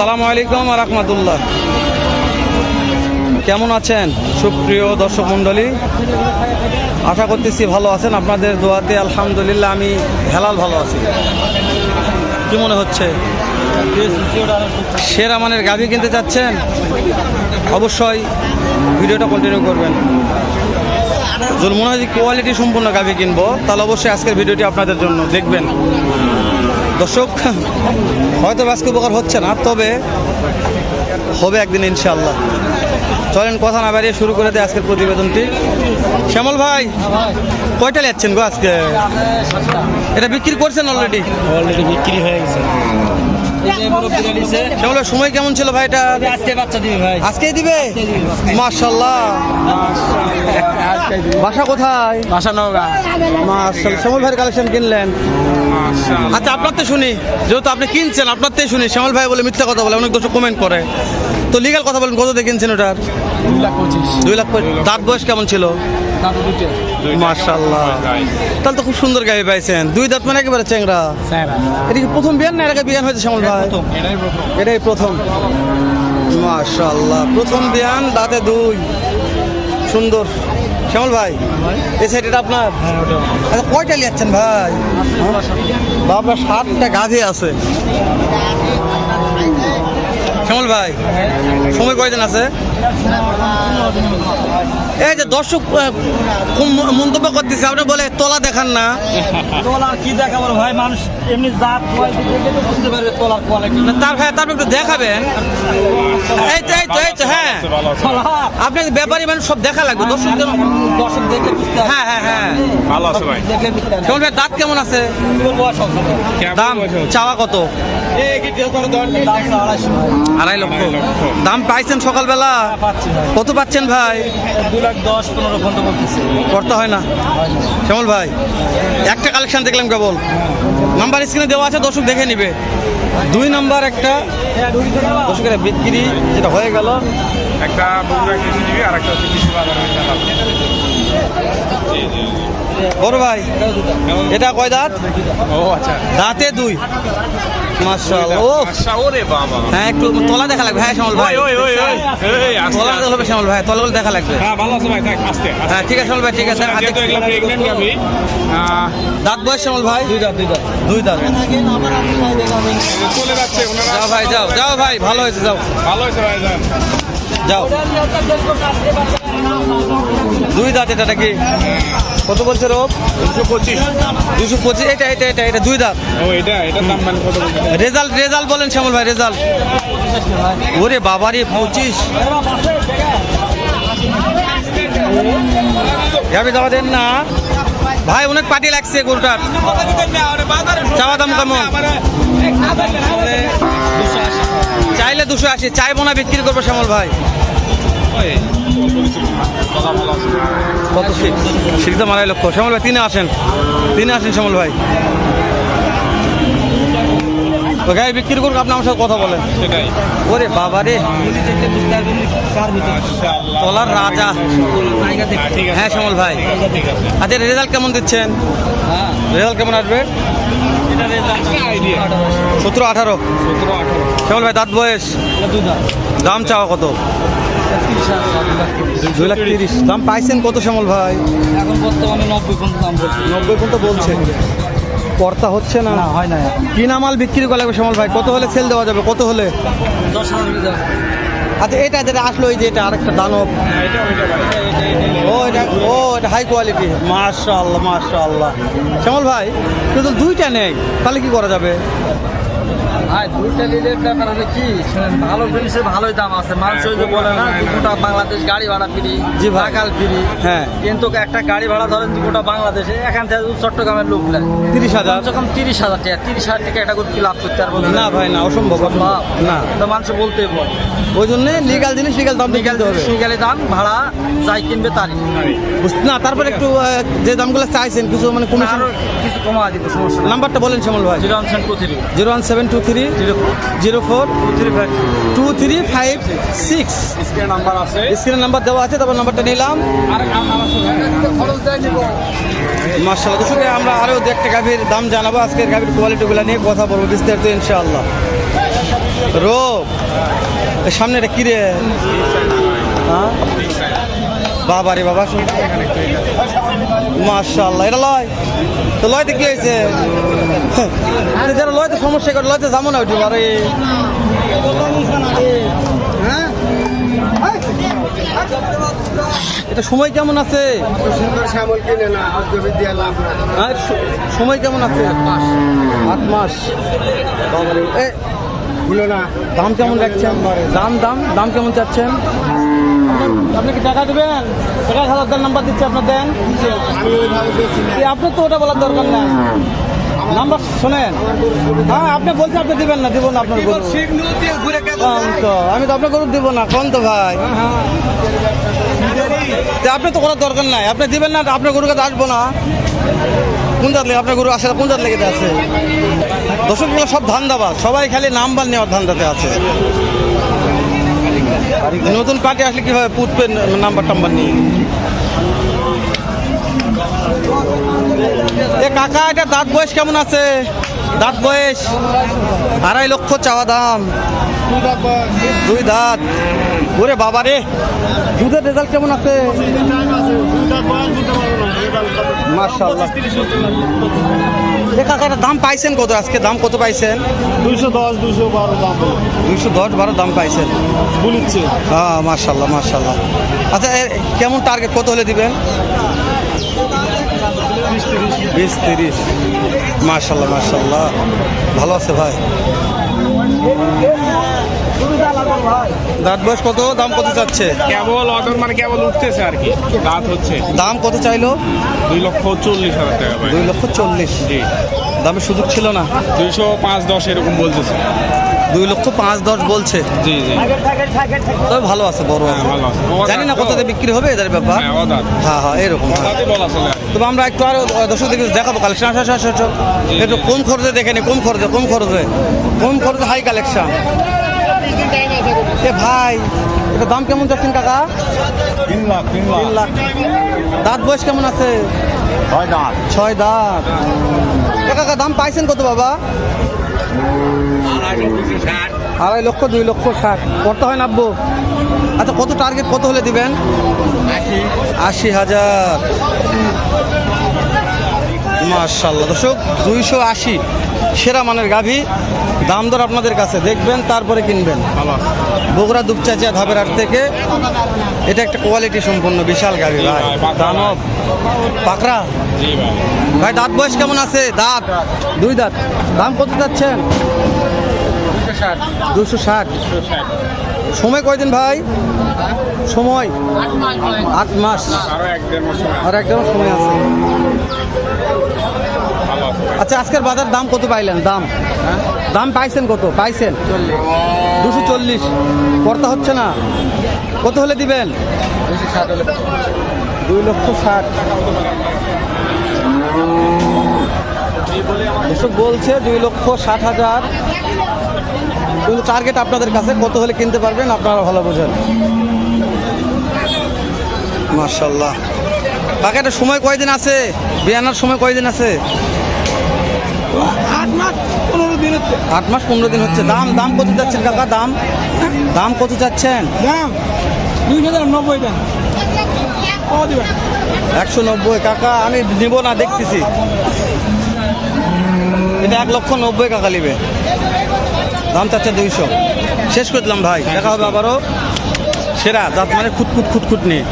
আসসালামু আলাইকুম ওয়া রাহমাতুল্লাহ। কেমন আছেন সুপ্রিয় দর্শক মণ্ডলী? আশা করতেছি ভালো আছেন। আপনাদের দোয়াতে আলহামদুলিল্লাহ আমি হেলাল ভালো আছি। কি মনে হচ্ছে? সেরা মানের গাভী কিনতে চাচ্ছেন? অবশ্যই ভিডিওটা কন্টিনিউ করবেন। যদি মনে হয় যে কোয়ালিটি সম্পূর্ণ গাভী কিনবো, তাহলে অবশ্যই আজকের ভিডিওটি আপনাদের জন্য দেখবেন। দর্শক, হয়তো আজকে উপকার হচ্ছে না, তবে হবে একদিন ইনশাআল্লাহ। চলেন কথা না বাড়িয়ে শুরু করে দেয় আজকের প্রতিবেদনটি। শ্যামল ভাই, কয়টা যাচ্ছেন গো আজকে? এটা বিক্রি করছেন? অলরেডি বিক্রি হয়ে গেছে। শ্যামল ভাই, সময় কেমন ছিল ভাই? এটা আজকে বাচ্চা দিবে ভাই। আজকেই দিবে? মাশাআল্লাহ। বাসা কোথায়? বাসা নওগাঁ। মাশাআল্লাহ, শ্যামল ভাইয়ের কালেকশন কিনলেন? আচ্ছা, আপনার তো শুনি, যেহেতু আপনি কিনছেন আপনার তো শুনি। শ্যামল ভাই বলে মিথ্যা কথা বলে, অনেক দর্শক কমেন্ট করে। তো লিগ্যাল কথা বলেন, কত দিয়ে কিনছেন ওটার? 2,25,000। 2 লাখ। দাঁত বয়স কেমন ছিল? মাশাআল্লাহ, তাহলে তো খুব সুন্দর গাভী পাইছেন। 2 দাঁত মানে একেবারে চেংড়া। এটা কি প্রথম বিয়ান না এর আগে বিয়ান হয়েছে শ্যামল ভাই? এটাই প্রথম। মাশাআল্লাহ, প্রথম বিয়ান, দাঁতে 2, সুন্দর। শ্যামল ভাই, এই সাইড এটা আপনার? আচ্ছা, কয়টা নিয়েছেন ভাই? বাবা, 7টা গাভী আছে। শ্যামল ভাই, সময় কয়দিন আছে? এই যে দর্শক মন্তব্য করতেছে, আপনি বলে তলা দেখান না। তোলা কি দেখাবো ভাই? মানুষ এমনি জাত বুঝতে পারবে তোলার কোয়ালিটি। তারপর একটু দেখাবেন। এই তো হ্যাঁ, আপনাকে ব্যাপারী মানুষ সব দেখা লাগবে। দর্শক দেখে বুঝতে হবে। হ্যাঁ, ভালো আছে ভাই। দেখলে বুঝতে হবে। শ্যামল ভাই, দাঁত কেমন আছে? দাম চাওয়া কত? 2.5 লক্ষ। দাম পাইছেন সকালবেলা? কত পাচ্ছেন ভাই? 2,10,15 পর্যন্ত বলতেছে। করতে হয় না শ্যামল ভাই? একটা কালেকশন দেখলাম কেবল, নাম্বার স্ক্রিনে দেওয়া আছে, দর্শক দেখে নিবে। 2 নাম্বার একটা দর্শকের বিক্রি যেটা হয়ে গেল। একটা বগুড়া কৃষি নিবি আর একটা হচ্ছে কৃষি বাজারে বড় ভাই, এটা কয় দাঁত? ও আচ্ছা, দাঁতে 2। মাশাআল্লাহ। ও আচ্ছা, ওরে বাবা। হ্যাঁ, একটু তলা দেখা লাগবে। হ্যাঁ শ্যামল ভাই, ওই তলা দেখা লাগবে শ্যামল ভাই, তলা দেখা লাগবে। হ্যাঁ, ভালো আছে ভাই, থাক আস্তে হ্যাঁ, ঠিক আছে শ্যামল ভাই, ঠিক আছে। যেহেতু এগুলা প্রেগন্যান্ট গাবি, দাঁত বয়স শ্যামল ভাই? 2 দাঁত। 2 দাঁত। চলে যাচ্ছে ওনারা। যাও ভাই, যাও ভাই, ভালো হয়েছে, যাও ভালো হয়েছে ভাই, যান। যাও। 2 দাঁত। এটা নাকি কত বলছে রোপ? 225। এটা 2 দাঁত। ও, এটার দাম মানে কত বলছেন? রেজাল্ট বলেন শ্যামল ভাই, রেজাল্ট। ওরে বাবারে, 25। যাবে যাওয়া দেন না ভাই, অনেক পার্টি লাগছে গরুটার। চাওয়া দাম কেমন? চাইলে 280, চাইবো না, বিক্রি করবো শ্যামল ভাই। কত শিখতে 2.5 লক্ষ। শ্যামল ভাই, 3 আসেন শ্যামল ভাই। তো গাড়ি বিক্রি করুক, আপনি আমার সাথে কথা বলেন। সেটাই। ওরে বাবা রে, তলার রাজা। ঠিক আছে। হ্যাঁ শ্যামল ভাই, ঠিক আছে। আচ্ছা, রেজাল্ট কেমন দিচ্ছেন? রেজাল্ট কেমন আসবে? 17-18। শ্যামল ভাই, দাঁত বয়স? দাম চাওয়া কত? 2,30,000। দাম পাইছেন কত শ্যামল ভাই? এখন বর্তমানে 90 পর্যন্ত দাম বলছে। 90 পর্যন্ত বলছে। কর্তা হচ্ছে না, হয় না। কিনা মাল বিক্রি করা লাগবে শ্যামল ভাই। কত হলে সেল দেওয়া যাবে? কত হলে? 10,000। আচ্ছা, এটা যেটা আসলো, এই যে এটা আরেকটা দানব, এটা হাই কোয়ালিটি। মাশাআল্লাহ। শ্যামল ভাই, কিন্তু 2টা নেই, তাহলে কি করা যাবে? ভাই, 2টা নিলে ব্যাপার হচ্ছে কি, ভালো জিনিসের ভালোই দাম আছে। মানুষ ওই যে বলে না, গোটা বাংলাদেশ গাড়ি ভাড়া ফ্রি, জি ভাই। টাকাল ফ্রি। হ্যাঁ, কিন্তু একটা গাড়ি ভাড়া ধরেন গোটা বাংলাদেশে, এখান থেকে চট্টগ্রামের লোক নেয় 30,000। কমসে কম 30,000 টাকা। 30,000 টাকা একটা করে কি লাভ করতে পারবো? না ভাই, না, অসম্ভব লাভ না। তো মানুষ বলতেই বলে, ওই জন্য লিগাল জিনিস লিগাল দাম দিয়ে কিনতে হবে। সিঙ্গালি দাম, ভাড়া যাই কিনবে তারই। না, তারপরে একটু যে দামগুলো চাইছেন কিছু মানে কমিশন আরো কিছু কমা দিব, সমস্যা নেই। নাম্বারটা বলেন শ্যামল ভাই। 01723 01723 04 2356। স্ক্রিনে নাম্বার আছে। স্ক্রিনের নাম্বার দেওয়া আছে, তারপর নাম্বারটা নিলাম। আর নাম আছে মাশাআল্লাহ। দর্শক, আমরা আরও একটা গাভীর দাম জানাবো, আজকের গাভীর কোয়ালিটিগুলো নিয়ে কথা বলবো বিস্তারিত ইনশাআল্লাহ। রোগ এর সামনে এটা কি রে? হ্যাঁ বাবা রে বাবা, মাশাআল্লাহ। এটা লয় তো, লয়তে কি হয়েছে? যারা লয়তে সমস্যা করে লয়তে যাবো না ওইটি আরে। এটা সময় কেমন আছে? সময় কেমন আছে? 8 মাস। দাম কেমন রাখছেন? দাম কেমন চাচ্ছেন? আপনি কি টাকা দেবেন? টাকা খাতার নাম্বার দিচ্ছে, আপনার দেন। আপনার তো ওটা বলার দরকার নাই, নাম্বার শোনেন। হ্যাঁ আপনি বলছেন আপনি দিবেন না, দিব না আপনার গরু। তো আমি তো আপনার গরু দিব না, কোন তো ভাই। আপনি তো করার দরকার নাই, আপনি দিবেন না, আপনার গরুর কাছে আসবো না। কোন জাত লেগে আপনার গরু আসে? কোন জাত লেগে আছে? দর্শকগুলো সব ধান্দাবাজ, সবাই খালি নাম্বার নেওয়ার ধান্দাতে আছে। নতুন পার্টি আসলে কিভাবে পুতবে নাম্বার টাম্বার নিয়ে? এ কাকা, এটা দাঁত বয়স কেমন আছে? দাঁত বয়স 2.5 লক্ষ চাওয়া দাম। 2 দাঁত। ওরে বাবা রে, দুধের রেজাল্ট কেমন আছে? মাশাআল্লাহ। এ কাকা, এটা দাম পাইছেন কত আজকে? দাম কত পাইছেন? 210 212 দাম। 210-12 দাম পাইছেন। বলিচ্ছে। হ্যাঁ মাশাআল্লাহ মাশাআল্লাহ। আচ্ছা কেমন টার্গেট, কত হলে দিবেন? 20-30। মাশাআল্লাহ মাশাআল্লাহ, ভালো আছে ভাই। দাঁত বয়স কত? দাম কত চাচ্ছে? কেবল অদর মানে কেবল উঠতেছে আর কি, দাঁত হচ্ছে। দাম কত চাইলো? 2,40,000 টাকা ভাই। 2,40,000। জি। দামের সুযোগ ছিল না? 205-10 এরকম বলতেছে। 2,05,10 বলছে। জি জি। তবে ভালো আছে, বড় আছে। ভালো আছে। জানি না কোথাতে বিক্রি হবে এদের ব্যাপার। হ্যাঁ ওদাত। হ্যাঁ এরকম। ওদাতই বলা চলে। তবে আমরা একটু আরো দর্শকদের দেখাবো কালেকশন। একটু কম খরচে দেখে নি, কম খরচে হাই কালেকশন। এ ভাই, এটা দাম কেমন চাচ্ছেন কাকা? 3 লাখ। 3 লাখ। দাঁত বয়স কেমন আছে? 6 দাঁত। 6 দাঁত। কাকা দাম পাইছেন কত বাবা? 2.5 লক্ষ 2,60,000 করতে হয় 90। আচ্ছা কত টার্গেট, কত হলে দিবেন? 80,000। মাশাআল্লাহ দর্শক, 280 সেরা মানের গাভী। দাম দর আপনাদের কাছে, দেখবেন তারপরে কিনবেন। ভালো। বগুড়া দুপচাচিয়া ধাবের হাট থেকে। এটা একটা কোয়ালিটি সম্পন্ন বিশাল গাভী ভাই, দানব পাকড়া। জি ভাই। ভাই দাঁত বয়স কেমন আছে? দাঁত 2 দাঁত। দাম কত যাচ্ছেন? 260। সময় কয়দিন ভাই? সময় 8 মাস। আরো 1-1.5 মাস সময়। আর একদম সময় আছে। ভালো আছে। আচ্ছা আজকের বাজার দাম কত পাইলেন? দাম পাইছেন কত? পাইছেন 240। কর্তা হচ্ছে না, কত হলে দিবেন? 2,60,000। দর্শক বলছে 2,60,000। কিন্তু টার্গেট আপনাদের কাছে, কত হলে কিনতে পারবেন আপনারা ভালো বোঝেন। মাশাআল্লাহ। কাকা এটা সময় কয়দিন আছে? বিয়ানার সময় কয়দিন আছে? 8 মাস 15 দিন হচ্ছে। 8 মাস 15 দিন হচ্ছে। দাম কত চাচ্ছেন কাকা? দাম কত চাচ্ছেন? দাম 2,90 দেন। কত দিবেন? 190। কাকা আমি নিব না, দেখতেছি। এটা 1,90,000 কাকা নিবে। দাম চাচ্ছে 200। শেষ করে দিলাম ভাই, দেখা হবে আবারও। সেরা দাঁত মানে খুঁতখুট নিয়ে।